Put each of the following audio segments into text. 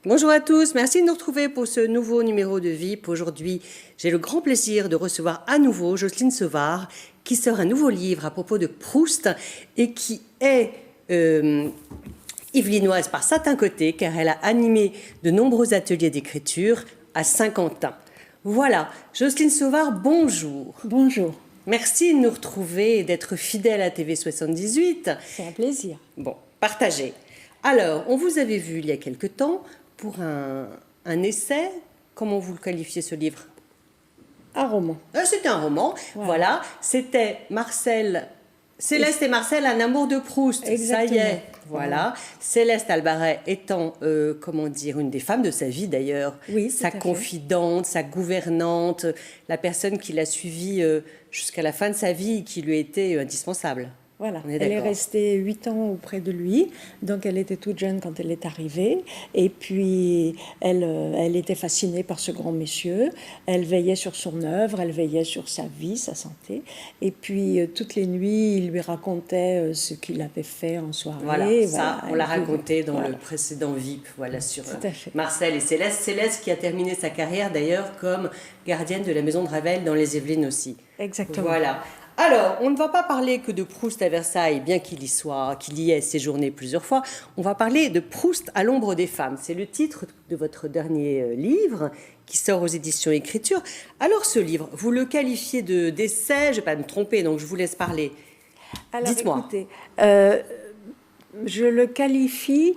Bonjour à tous, merci de nous retrouver pour ce nouveau numéro de VIP. Aujourd'hui, j'ai le grand plaisir de recevoir à nouveau Jocelyne Sauvard, qui sort un nouveau livre à propos de Proust et qui est yvelinoise par certains côtés, car elle a animé de nombreux ateliers d'écriture à Saint-Quentin. Voilà, Jocelyne Sauvard, bonjour. Bonjour. Merci de nous retrouver et d'être fidèle à TV78. C'est un plaisir. Bon, partagez. Alors, on vous avait vu il y a quelque temps pour un essai. Comment vous le qualifiez, ce livre? Un roman. C'était un roman, voilà. C'était Céleste et Marcel, un amour de Proust. Exactement. Ça y est, voilà. Céleste Albaret étant, comment dire, une des femmes de sa vie d'ailleurs. Oui, sa tout à fait. confidente, sa gouvernante, la personne qui l'a suivie jusqu'à la fin de sa vie et qui lui était indispensable. Voilà, On est elle est d'accord. restée 8 ans auprès de lui, donc elle était toute jeune quand elle est arrivée, et puis elle était fascinée par ce grand monsieur, elle veillait sur son œuvre, elle veillait sur sa vie, sa santé, et puis toutes les nuits, il lui racontait ce qu'il avait fait en soirée. Voilà, ça, on l'a elle raconté dans voilà. le précédent VIP, voilà, sur Tout à fait. Marcel et Céleste. Céleste qui a terminé sa carrière d'ailleurs comme gardienne de la maison de Ravel dans les Yvelines aussi. Exactement. Voilà. Alors, on ne va pas parler que de Proust à Versailles, bien qu'il y ait séjourné plusieurs fois. On va parler de Proust à l'ombre des femmes. C'est le titre de votre dernier livre qui sort aux éditions Écriture. Alors, ce livre, vous le qualifiez d'essai, je ne vais pas me tromper, donc je vous laisse parler. Alors, Dites-moi. écoutez, je le qualifie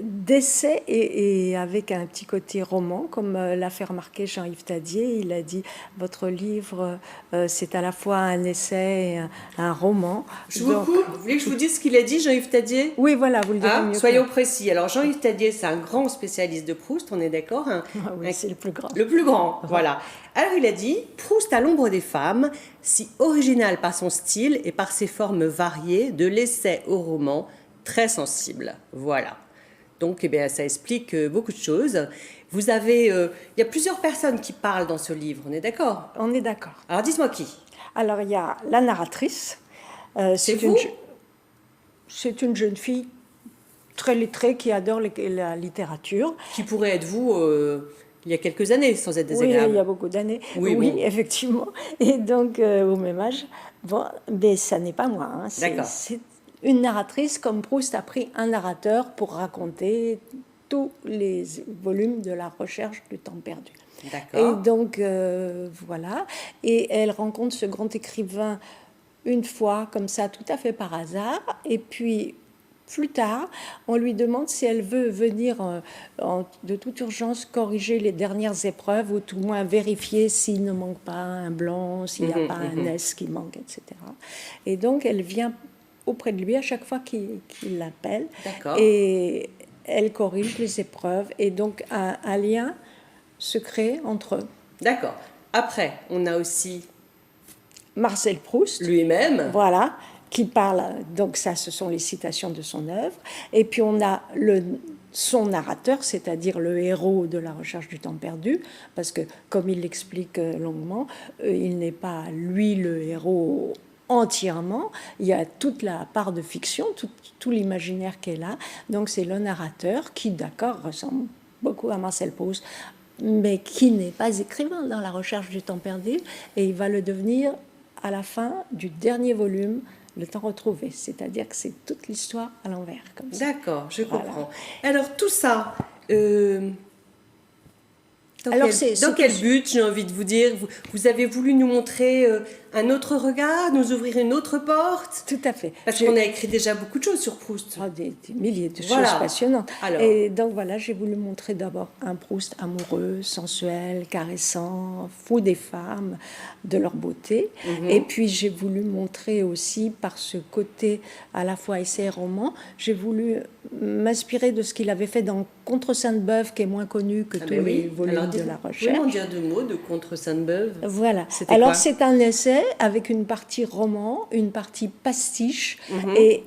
d'essai et avec un petit côté roman, comme l'a fait remarquer Jean-Yves Tadier. Il a dit « Votre livre, c'est à la fois un essai et un roman. » Je vous coupe. Vous voulez que je vous dise ce qu'il a dit, Jean-Yves Tadier? Oui, voilà, vous le direz mieux. Soyons précis. Alors, Jean-Yves Tadier, c'est un grand spécialiste de Proust, on est d'accord, hein? Oui, c'est le plus grand. Le plus grand, voilà. Alors, il a dit « Proust à l'ombre des femmes, si original par son style et par ses formes variées, de l'essai au roman, très sensible. » Voilà. Donc, eh bien, ça explique beaucoup de choses. Vous avez... il y a plusieurs personnes qui parlent dans ce livre, on est d'accord? On est d'accord. Alors, dites-moi qui? Alors, il y a la narratrice. C'est vous? C'est une jeune fille très lettrée qui adore la littérature. Qui pourrait être vous il y a quelques années, sans être Oui, désagréable. il y a beaucoup d'années. Oui, Oui, bon. effectivement. Et donc, au même âge. Bon, mais ça n'est pas moi. Hein. D'accord. C'est une narratrice, comme Proust a pris un narrateur pour raconter tous les volumes de la recherche du temps perdu. D'accord. Et donc, voilà. Et elle rencontre ce grand écrivain une fois, comme ça, tout à fait par hasard. Et puis, plus tard, on lui demande si elle veut venir de toute urgence corriger les dernières épreuves ou tout moins vérifier s'il ne manque pas un blanc, s'il n'y a pas un S qui manque, etc. Et donc, elle vient auprès de lui à chaque fois qu'il l'appelle. D'accord. Et elle corrige les épreuves. Et donc, un lien se crée entre eux. D'accord. Après, on a aussi Marcel Proust. lui-même. Voilà, qui parle, donc ça, ce sont les citations de son œuvre. Et puis on a son narrateur, c'est-à-dire le héros de la recherche du temps perdu, parce que, comme il l'explique longuement, il n'est pas, lui, le héros entièrement. Il y a toute la part de fiction, tout l'imaginaire qui est là. Donc c'est le narrateur qui, d'accord, ressemble beaucoup à Marcel Proust, mais qui n'est pas écrivain dans la recherche du temps perdu, et il va le devenir à la fin du dernier volume, Le temps retrouvé. C'est-à-dire que c'est toute l'histoire à l'envers, comme ça. D'accord, je Voilà. comprends. Alors, tout ça, dans quel but, j'ai envie de vous dire, vous avez voulu nous montrer un autre regard, nous ouvrir une autre porte? Tout à fait. Parce qu'on a écrit déjà beaucoup de choses sur Proust. Oh, des milliers de Voilà. choses passionnantes. Alors. Et donc voilà, j'ai voulu montrer d'abord un Proust amoureux, sensuel, caressant, fou des femmes, de leur beauté. Et puis j'ai voulu montrer aussi, par ce côté à la fois essai et roman, j'ai voulu m'inspirer de ce qu'il avait fait dans Contre Sainte-Beuve, qui est moins connu que tous les volumes Alors, de la vous pouvez m'en recherche. dire deux mots de Contre Sainte-Beuve? Voilà. C'était Alors quoi? c'est un essai avec une partie roman, une partie pastiche et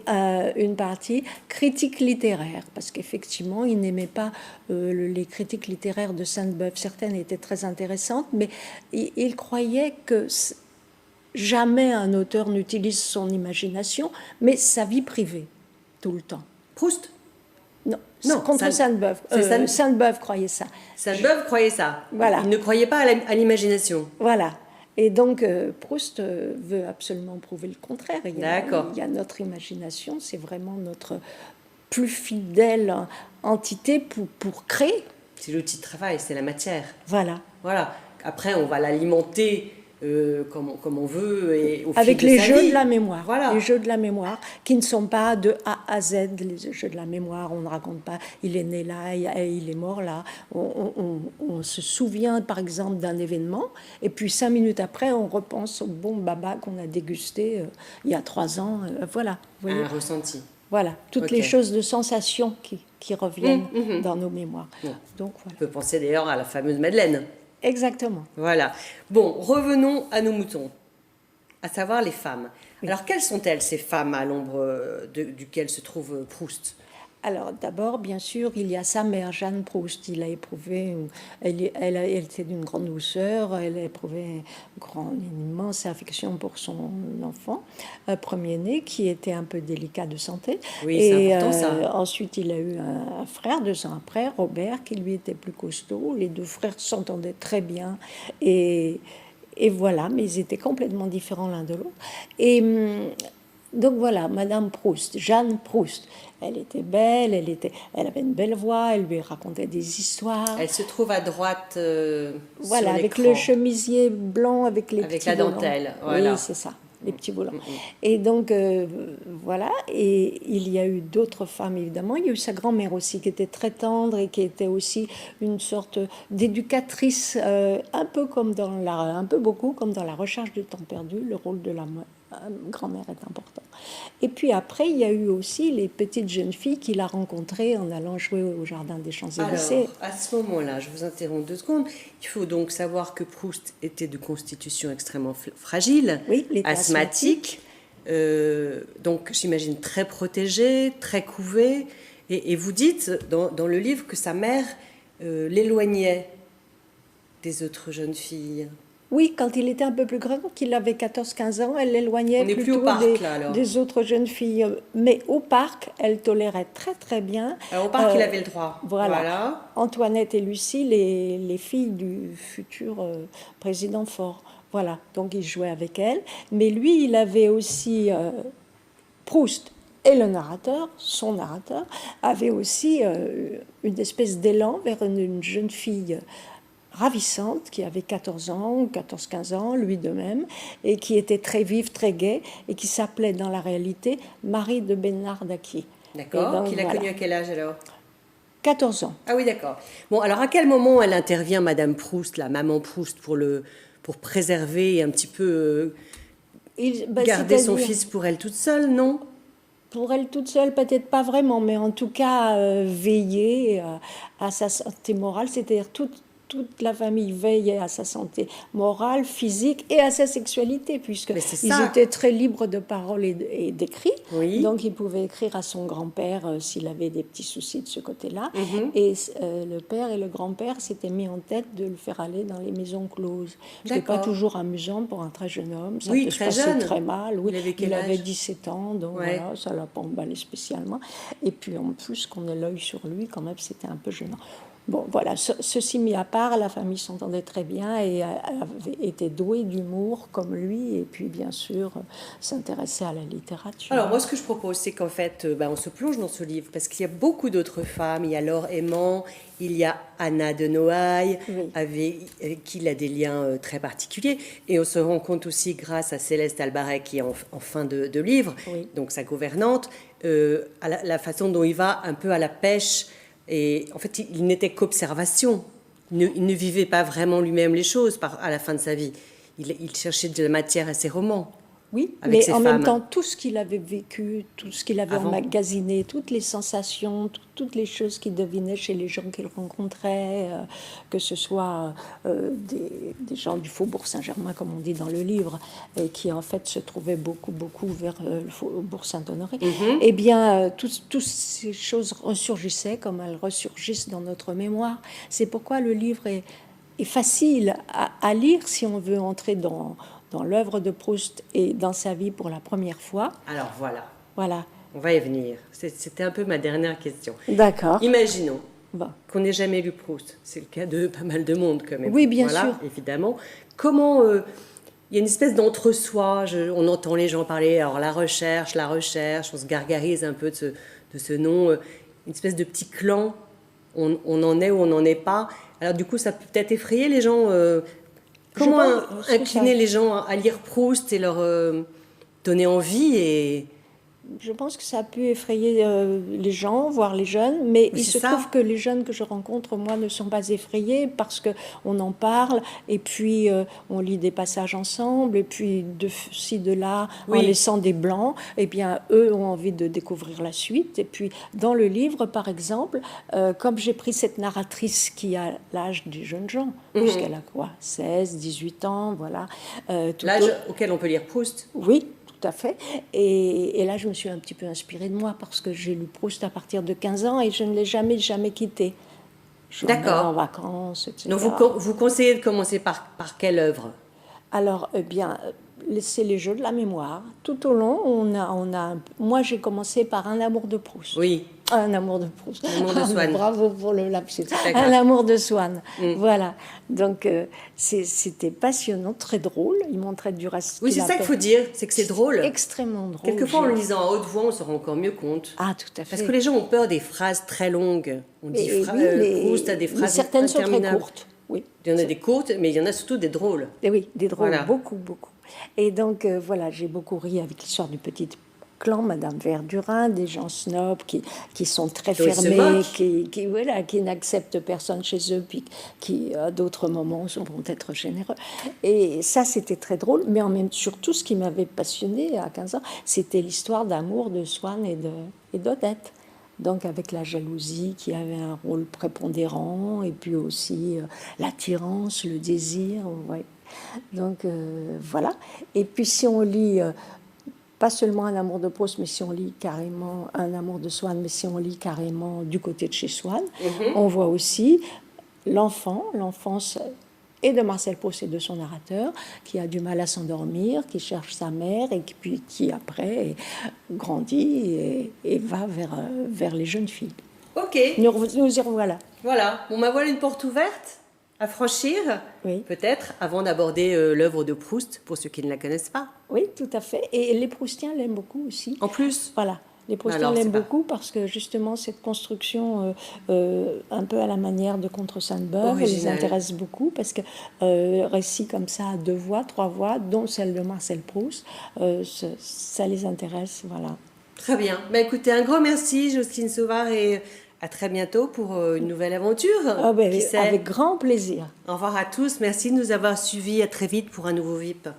une partie critique littéraire, parce qu'effectivement il n'aimait pas les critiques littéraires de Sainte-Beuve. Certaines étaient très intéressantes, mais il croyait que jamais un auteur n'utilise son imagination, mais sa vie privée tout le temps. Proust? Non, Non, contre Sainte-Beuve. c'est Sainte-Beuve croyait ça. Sainte-Beuve croyait ça. Voilà. Il ne croyait pas à l'imagination. Voilà. Et donc, Proust veut absolument prouver le contraire. D'accord. Il y a notre imagination, c'est vraiment notre plus fidèle entité pour créer. C'est l'outil de travail, c'est la matière. Voilà. Voilà. Après, on va l'alimenter comme on veut et au Avec fil de les sa jeux vie. de la mémoire. Voilà. Les jeux de la mémoire qui ne sont pas de A à Z. Les jeux de la mémoire, on ne raconte pas il est né là, il est mort là. On se souvient par exemple d'un événement et puis 5 minutes après, on repense au bon baba qu'on a dégusté il y a 3 ans. Voilà. Vous voyez, Un ressenti. voilà. Toutes Ok. les choses de sensation qui reviennent dans nos mémoires. Bon. Donc On voilà. peut penser d'ailleurs à la fameuse Madeleine. Exactement. Voilà. Bon, revenons à nos moutons, à savoir les femmes. Oui. Alors, quelles sont-elles, ces femmes à l'ombre duquel se trouve Proust? Alors d'abord, bien sûr, il y a sa mère, Jeanne Proust. Il a éprouvé, elle était d'une grande douceur, elle a éprouvé une immense affection pour son enfant, premier-né, qui était un peu délicat de santé. Oui, c'est important, ça. Ensuite, il a eu un frère 2 ans après, Robert, qui lui était plus costaud. Les 2 frères s'entendaient très bien et voilà, mais ils étaient complètement différents l'un de l'autre. Et donc voilà, Madame Proust, Jeanne Proust. Elle était belle, elle avait une belle voix, elle lui racontait des histoires. Elle se trouve à droite Voilà, sur avec l'écran. le chemisier blanc, avec les Avec petits la volants. dentelle, voilà. Oui, c'est ça, les petits volants. Et donc, voilà, et il y a eu d'autres femmes, évidemment. Il y a eu sa grand-mère aussi, qui était très tendre et qui était aussi une sorte d'éducatrice, un peu beaucoup comme dans La Recherche du temps perdu, le rôle de la grand-mère est important. Et puis après, il y a eu aussi les petites jeunes filles qu'il a rencontrées en allant jouer au Jardin des Champs-Élysées. Alors, à ce moment-là, je vous interromps 2 secondes. Il faut donc savoir que Proust était de constitution extrêmement fragile, Oui, il était asthmatique, donc j'imagine très protégé, très couvé. Et vous dites dans le livre que sa mère l'éloignait des autres jeunes filles. Oui, quand il était un peu plus grand, qu'il avait 14-15 ans, elle l'éloignait On n'est plus plutôt au parc, là, alors. des autres jeunes filles. Mais au parc, elle tolérait très très bien. Alors au parc, il avait le droit. Voilà. Antoinette et Lucie, les filles du futur président Faure. Voilà, donc il jouait avec elle. Mais lui, il avait aussi Proust. Et le narrateur, son narrateur, avait aussi une espèce d'élan vers une jeune fille ravissante, qui avait 14 ans, 14-15 ans, lui de même, et qui était très vive, très gaie, et qui s'appelait dans la réalité Marie de Bernardaki. D'accord. Qu'il a connu à quel âge alors? 14 ans. Ah oui, d'accord. Bon, alors à quel moment elle intervient, Madame Proust, la maman Proust, pour préserver et un petit peu garder son fils pour elle toute seule, non? Pour elle toute seule, peut-être pas vraiment, mais en tout cas, veiller à sa santé morale, c'est-à-dire toute la famille veillait à sa santé morale, physique et à sa sexualité, puisqu'ils étaient très libres de parole et d'écrit. Oui. Donc, il pouvait écrire à son grand-père s'il avait des petits soucis de ce côté-là. Et le père et le grand-père s'étaient mis en tête de le faire aller dans les maisons closes. Ce n'est pas toujours amusant pour un très jeune homme. Ça peut se passer très mal. Oui. Il avait 17 ans, donc voilà, ça ne l'a pas emballé spécialement. Et puis, en plus, qu'on ait l'œil sur lui, quand même, c'était un peu gênant. Bon, voilà, ceci mis à part, la famille s'entendait très bien et avait été douée d'humour comme lui, et puis bien sûr s'intéressait à la littérature. Alors moi, ce que je propose, c'est qu'en fait, on se plonge dans ce livre, parce qu'il y a beaucoup d'autres femmes. Il y a Laure Aimant, il y a Anna de Noailles, avec qui il a des liens très particuliers. Et on se rend compte aussi, grâce à Céleste Albaret, qui est en fin de livre, donc sa gouvernante, à la façon dont il va un peu à la pêche. Et en fait, il n'était qu'observation. Il ne vivait pas vraiment lui-même les choses à la fin de sa vie. Il cherchait de la matière à ses romans. Oui, avec mais en femmes. Même temps, tout ce qu'il avait vécu, tout ce qu'il avait emmagasiné, toutes les sensations, toutes les choses qu'il devinait chez les gens qu'il rencontrait, que ce soit des gens du Faubourg Saint-Germain, comme on dit dans le livre, et qui en fait se trouvaient beaucoup vers le Faubourg Saint-Honoré, eh bien, toutes ces choses ressurgissaient comme elles ressurgissent dans notre mémoire. C'est pourquoi le livre est facile à lire si on veut entrer dans l'œuvre de Proust et dans sa vie pour la première fois. Alors voilà. Voilà. On va y venir. C'était un peu ma dernière question. D'accord. Imaginons Bon. qu'on n'ait jamais lu Proust. C'est le cas de pas mal de monde quand même. Oui, bien voilà, sûr. Évidemment. Comment... il y a une espèce d'entre-soi, on entend les gens parler, alors la recherche, on se gargarise un peu de ce nom, une espèce de petit clan, on en est ou on n'en est pas. Alors du coup, ça peut peut-être effrayer les gens. Comment incliner les gens à lire Proust et leur donner envie et... Je pense que ça a pu effrayer les gens, voire les jeunes, mais il se trouve que les jeunes que je rencontre, moi, ne sont pas effrayés parce qu'on en parle, et puis on lit des passages ensemble, et puis de ci, de là, en laissant des blancs, et bien eux ont envie de découvrir la suite. Et puis dans le livre, par exemple, comme j'ai pris cette narratrice qui a l'âge des jeunes gens, puisqu'elle a quoi, 16, 18 ans, voilà. L'âge auquel on peut lire Proust. Oui. Tout à fait. Et là, je me suis un petit peu inspirée de moi parce que j'ai lu Proust à partir de 15 ans et je ne l'ai jamais quitté. Je suis en vacances, etc. Donc, vous conseillez de commencer par quelle œuvre? Alors, eh bien, c'est les jeux de la mémoire. Tout au long, moi, j'ai commencé par Un amour de Proust. Oui. Un amour de Proust. Un amour de Swann. Bravo pour le lapsus. Un amour de Swann. Voilà. Donc, c'était passionnant, très drôle. Il montrait du reste. Oui, c'est ça qu'il faut dire, c'est que c'est drôle. Extrêmement drôle. Quelquefois, en le lisant à haute voix, on se rend encore mieux compte. Ah, tout à fait. Parce que les gens ont peur des phrases très longues. On dit Proust a des phrases certaines sont très courtes. Oui. Il y en a des courtes, mais il y en a surtout des drôles. Et oui, des drôles, voilà. Beaucoup. Et donc, voilà, j'ai beaucoup ri avec l'histoire du petit clan, Madame Verdurin, des gens snobs qui sont très fermés, qui n'acceptent personne chez eux, puis qui, à d'autres moments, vont être généreux. Et ça, c'était très drôle, mais surtout, ce qui m'avait passionné à 15 ans, c'était l'histoire d'amour de Swann et d'Odette. Donc avec la jalousie qui avait un rôle prépondérant, et puis aussi l'attirance, le désir. Ouais. Donc voilà. Et puis si on lit, pas seulement Un amour de Proust, mais si on lit carrément Un amour de Swann, mais si on lit carrément du côté de chez Swann, on voit aussi l'enfance et de Marcel Proust et de son narrateur, qui a du mal à s'endormir, qui cherche sa mère et qui après grandit et va vers les jeunes filles. Ok. Nous irons voilà. Voilà. Bon, voilà une porte ouverte à franchir, peut-être, avant d'aborder l'œuvre de Proust, pour ceux qui ne la connaissent pas. Oui, tout à fait. Et les Proustiens l'aiment beaucoup aussi. En plus. Voilà. Les Proustiens l'aiment beaucoup parce que justement cette construction un peu à la manière de Contre Sainte-Beuve les intéresse beaucoup parce que récits comme ça à 2 voix, 3 voix, dont celle de Marcel Proust, ça les intéresse, voilà. Très bien. Bah, écoutez, un grand merci Jocelyne Sauvard et à très bientôt pour une nouvelle aventure. Avec grand plaisir. Au revoir à tous. Merci de nous avoir suivis. À très vite pour un nouveau VIP.